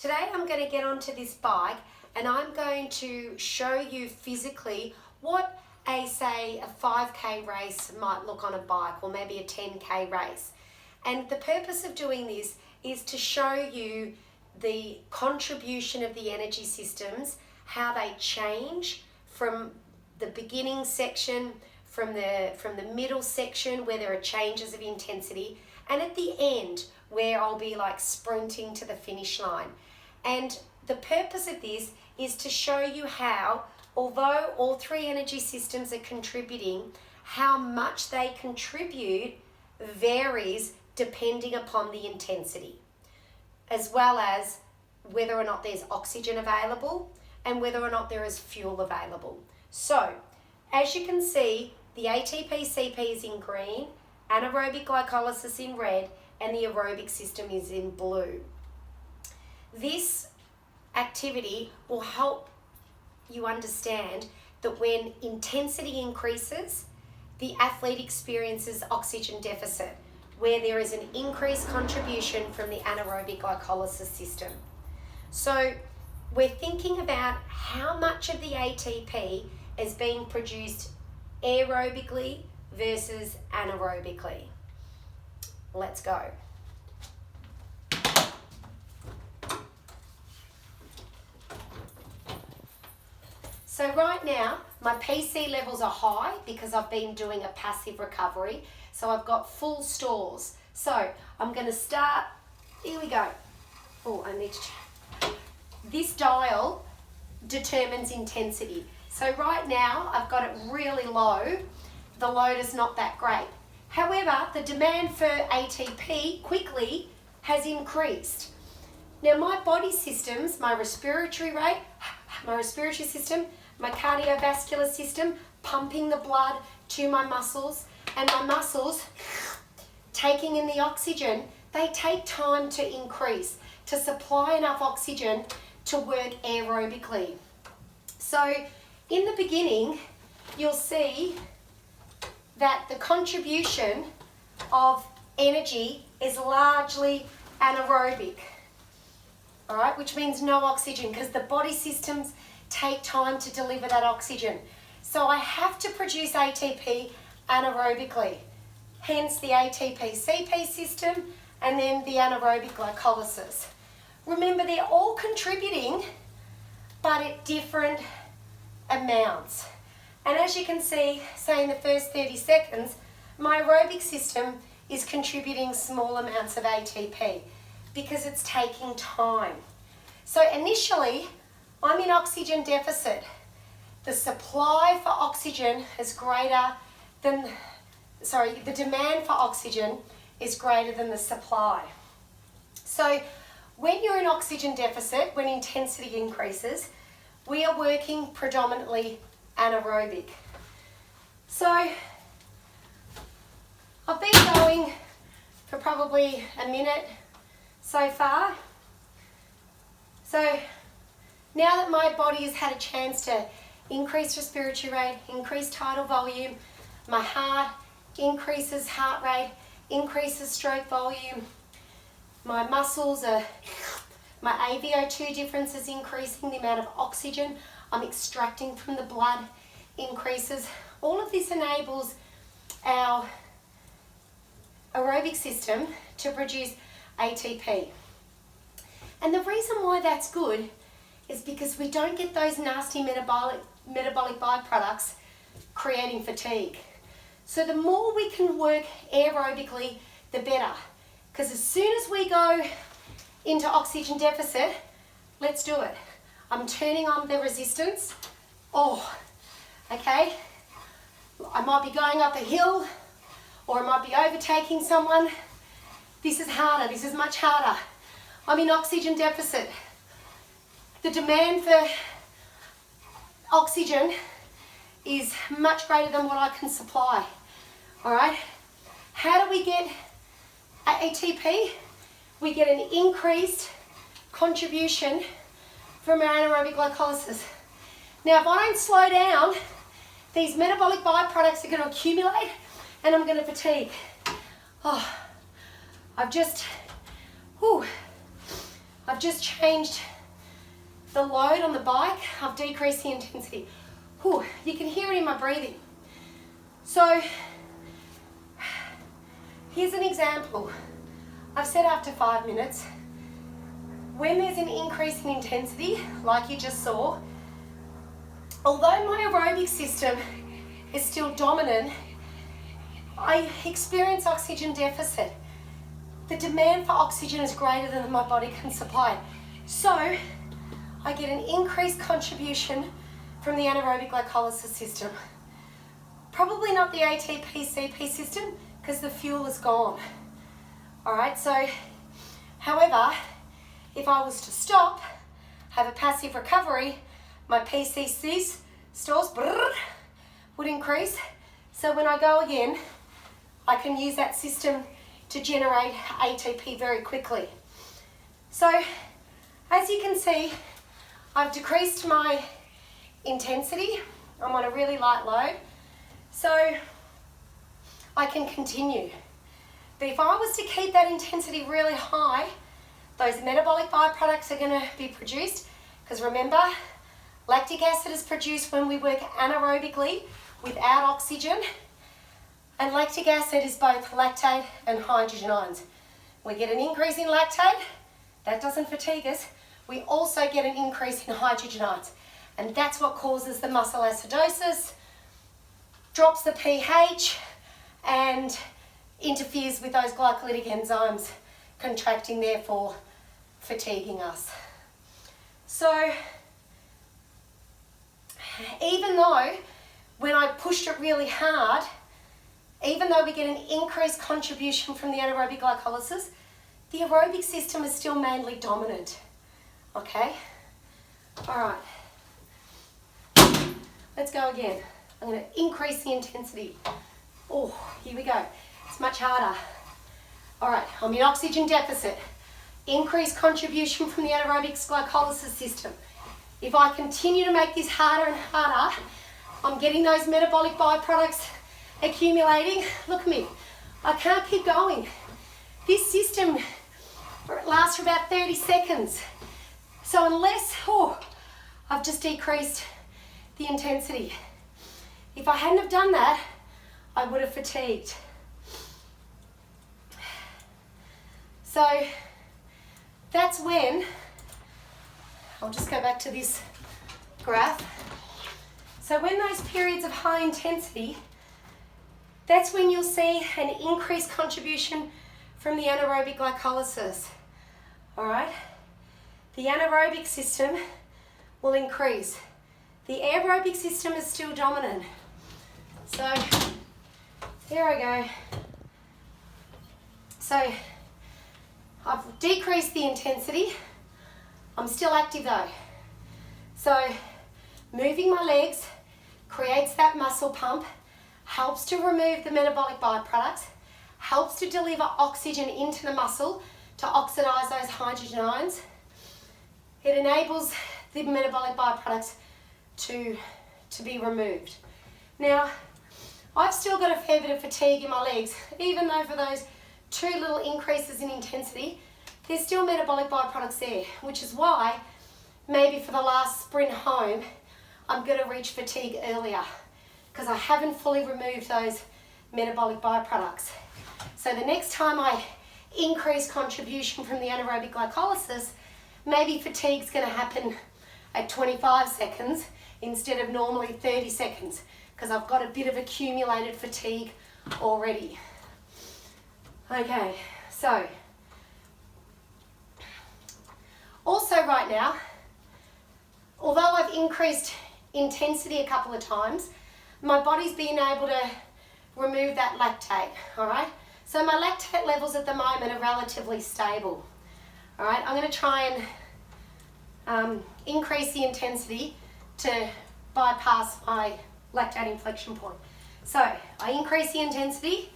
Today I'm going to get onto this bike and I'm going to show you physically what say a 5k race might look on a bike, or maybe a 10k race. And the purpose of doing this is to show you the contribution of the energy systems, how they change from the beginning section, from the middle section where there are changes of intensity, and at the end where I'll be like sprinting to the finish line. And the purpose of this is to show you how, although all three energy systems are contributing, how much they contribute varies depending upon the intensity, as well as whether or not there's oxygen available and whether or not there is fuel available. So, as you can see, the ATP-CP is in green, anaerobic glycolysis in red, and the aerobic system is in blue. This activity will help you understand that when intensity increases, the athlete experiences oxygen deficit, where there is an increased contribution from the anaerobic glycolysis system. So we're thinking about how much of the ATP is being produced aerobically versus anaerobically. Let's go. So right now, my PC levels are high because I've been doing a passive recovery. So I've got full stores. So I'm going to start, here we go. Oh, I need to, this dial determines intensity. So right now, I've got it really low. The load is not that great. However, the demand for ATP quickly has increased. Now my body systems, my respiratory rate, my respiratory system, my cardiovascular system, pumping the blood to my muscles, and my muscles taking in the oxygen, they take time to increase, to supply enough oxygen to work aerobically. So in the beginning, you'll see that the contribution of energy is largely anaerobic, all right, which means no oxygen, because the body systems take time to deliver that oxygen. So I have to produce ATP anaerobically, hence the ATP-CP system and then the anaerobic glycolysis. Remember, they're all contributing, but at different amounts. And as you can see, say in the first 30 seconds, my aerobic system is contributing small amounts of ATP because it's taking time. So initially, I'm in oxygen deficit. The supply for oxygen is greater than, the demand for oxygen is greater than the supply. So when you're in oxygen deficit, when intensity increases, we are working predominantly anaerobic. So I've been going for probably a minute so far. So now that my body has had a chance to increase respiratory rate, increase tidal volume, my heart increases heart rate, increases stroke volume, my muscles are, my AVO2 difference is increasing, the amount of oxygen I'm extracting from the blood increases. All of this enables our aerobic system to produce ATP. And the reason why that's good is because we don't get those nasty metabolic byproducts creating fatigue. So the more we can work aerobically, the better. Because as soon as we go into oxygen deficit, let's do it. I'm turning on the resistance. Oh, okay. I might be going up a hill, or I might be overtaking someone. This is harder, this is much harder. I'm in oxygen deficit. The demand for oxygen is much greater than what I can supply, all right? How do we get ATP? We get an increased contribution from our anaerobic glycolysis. Now, if I don't slow down, these metabolic byproducts are going to accumulate and I'm going to fatigue. Oh, I've just I've just changed the load on the bike. I've decreased the intensity. Whew, you can hear it in my breathing. So here's an example. I've said after 5 minutes. When there's an increase in intensity, like you just saw, although my aerobic system is still dominant, I experience oxygen deficit. The demand for oxygen is greater than my body can supply. So I get an increased contribution from the anaerobic glycolysis system. Probably not the ATP-CP system because the fuel is gone. All right, so however, if I was to stop, have a passive recovery, my PCC stores would increase. So when I go again, I can use that system to generate ATP very quickly. So as you can see, I've decreased my intensity. I'm on a really light load. So I can continue. But if I was to keep that intensity really high, those metabolic byproducts are going to be produced, because remember, lactic acid is produced when we work anaerobically without oxygen, and lactic acid is both lactate and hydrogen ions. We get an increase in lactate, that doesn't fatigue us. We also get an increase in hydrogen ions, and that's what causes the muscle acidosis, drops the pH, and interferes with those glycolytic enzymes contracting, therefore fatiguing us. So even though when I pushed it really hard, even though we get an increased contribution from the anaerobic glycolysis, the aerobic system is still mainly dominant. Okay? All right. Let's go again. I'm going to increase the intensity. Oh, here we go. It's much harder. All right, I'm in oxygen deficit. Increased contribution from the anaerobic glycolysis system. If I continue to make this harder and harder, I'm getting those metabolic byproducts accumulating. Look at me. I can't keep going. This system lasts for about 30 seconds. So unless, I've just decreased the intensity. If I hadn't have done that, I would have fatigued. So that's when, I'll just go back to this graph. So when those periods of high intensity, that's when you'll see an increased contribution from the anaerobic glycolysis. All right? The anaerobic system will increase. The aerobic system is still dominant. So here I go. So I've decreased the intensity. I'm still active though. So moving my legs creates that muscle pump, helps to remove the metabolic byproducts, helps to deliver oxygen into the muscle to oxidize those hydrogen ions. It enables the metabolic byproducts to be removed. Now, I've still got a fair bit of fatigue in my legs, even though for those 2 little increases in intensity, there's still metabolic byproducts there, which is why maybe for the last sprint home, I'm going to reach fatigue earlier because I haven't fully removed those metabolic byproducts. So the next time I increase contribution from the anaerobic glycolysis, maybe fatigue's going to happen at 25 seconds instead of normally 30 seconds because I've got a bit of accumulated fatigue already. Okay, so also right now, although I've increased intensity a couple of times, my body's been able to remove that lactate, all right? So my lactate levels at the moment are relatively stable, all right? I'm going to try and increase the intensity to bypass my lactate inflection point. So I increase the intensity.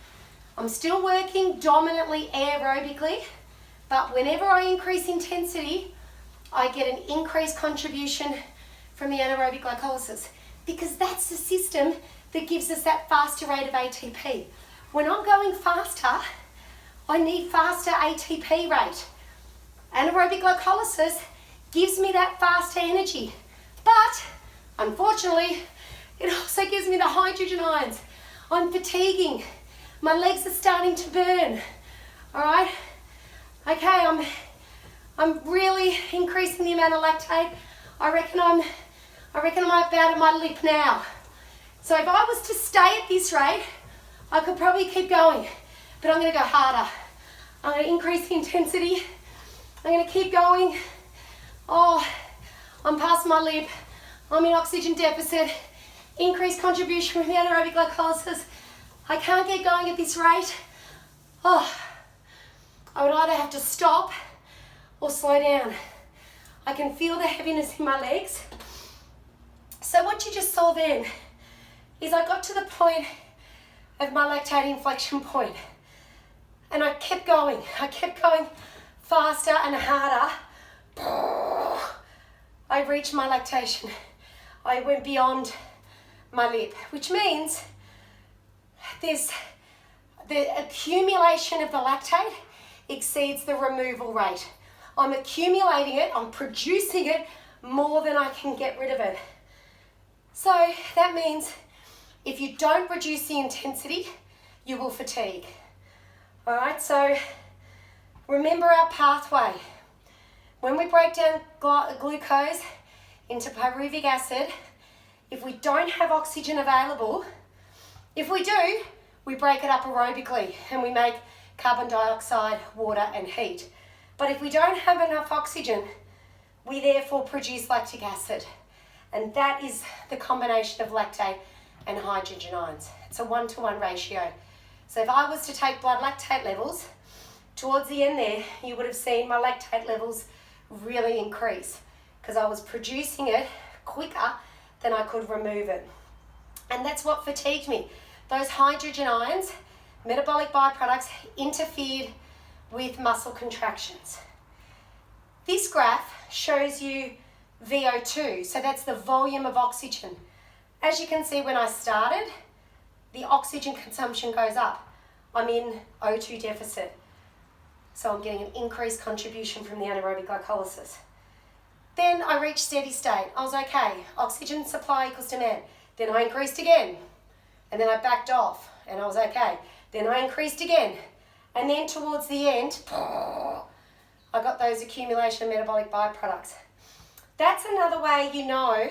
I'm still working dominantly aerobically, but whenever I increase intensity, I get an increased contribution from the anaerobic glycolysis because that's the system that gives us that faster rate of ATP. When I'm going faster, I need faster ATP rate. anaerobic glycolysis gives me that faster energy. But unfortunately, it also gives me the hydrogen ions. I'm fatiguing. My legs are starting to burn. All right? Okay, I'm really increasing the amount of lactate. I reckon I'm about at my lip now. So if I was to stay at this rate, I could probably keep going, but I'm going to go harder. I'm going to increase the intensity. I'm going to keep going. Oh, I'm past my lip. I'm in oxygen deficit. Increased contribution from the anaerobic glycolysis. I can't get going at this rate. Oh, I would either have to stop or slow down. I can feel the heaviness in my legs. So what you just saw then is I got to the point of my lactate inflection point, and I kept going. I kept going faster and harder. I reached my lactation. I went beyond my lip, which means there's the accumulation of the lactate exceeds the removal rate. I'm accumulating it, I'm producing it more than I can get rid of it. So that means if you don't reduce the intensity, you will fatigue. All right, so remember our pathway. When we break down glucose into pyruvic acid, if we don't have oxygen available, if we do, we break it up aerobically and we make carbon dioxide, water and heat. But if we don't have enough oxygen, we therefore produce lactic acid. And that is the combination of lactate and hydrogen ions. It's a 1-to-1 ratio. So if I was to take blood lactate levels, towards the end there, you would have seen my lactate levels really increase because I was producing it quicker than I could remove it. And that's what fatigued me. Those hydrogen ions, metabolic byproducts, interfered with muscle contractions. This graph shows you VO2, so that's the volume of oxygen. As you can see, when I started, the oxygen consumption goes up. I'm in O2 deficit, so I'm getting an increased contribution from the anaerobic glycolysis. Then I reached steady state. I was okay, oxygen supply equals demand. Then I increased again, and then I backed off, and I was okay. Then I increased again, and then towards the end, I got those accumulation of metabolic byproducts. That's another way you know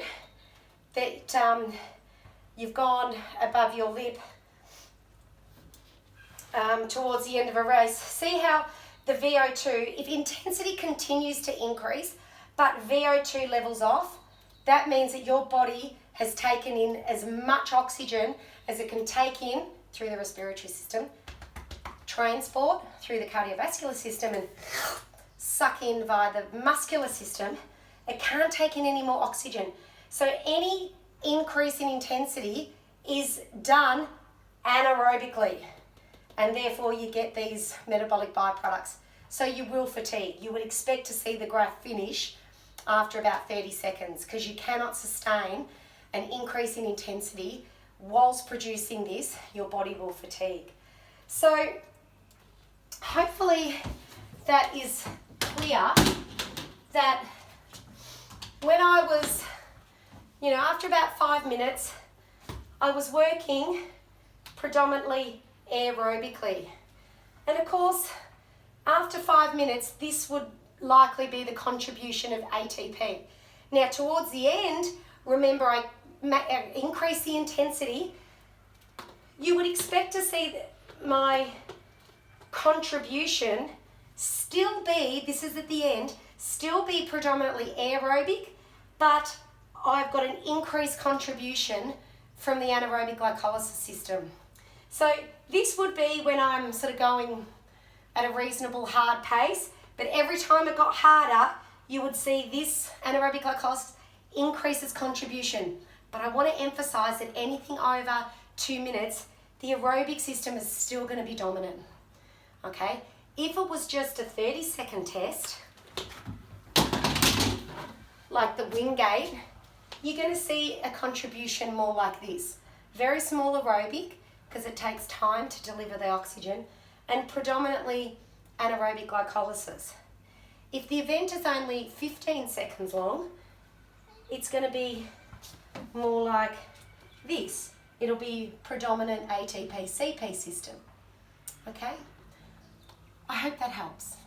that you've gone above your lip towards the end of a race. See how the VO2, if intensity continues to increase, but VO2 levels off, that means that your body has taken in as much oxygen as it can take in through the respiratory system, transport through the cardiovascular system, and suck in via the muscular system. It can't take in any more oxygen. So any increase in intensity is done anaerobically, and therefore you get these metabolic byproducts. So you will fatigue. You would expect to see the graph finish after about 30 seconds because you cannot sustain an increase in intensity whilst producing this. Your body will fatigue. So hopefully that is clear that when I was, after about 5 minutes, I was working predominantly aerobically. And of course, after 5 minutes, this would likely be the contribution of ATP. Now, towards the end, remember I increase the intensity. You would expect to see my contribution still be, this is at the end, still be predominantly aerobic, but I've got an increased contribution from the anaerobic glycolysis system. So this would be when I'm sort of going at a reasonable hard pace, but every time it got harder, you would see this anaerobic glycolysis increases contribution. But I want to emphasize that anything over 2 minutes, the aerobic system is still going to be dominant. Okay? If it was just a 30-second test, like the Wingate, you're going to see a contribution more like this. Very small aerobic, because it takes time to deliver the oxygen, and predominantly anaerobic glycolysis. If the event is only 15 seconds long, it's going to be more like this. It'll be predominant ATP-CP system. Okay? I hope that helps.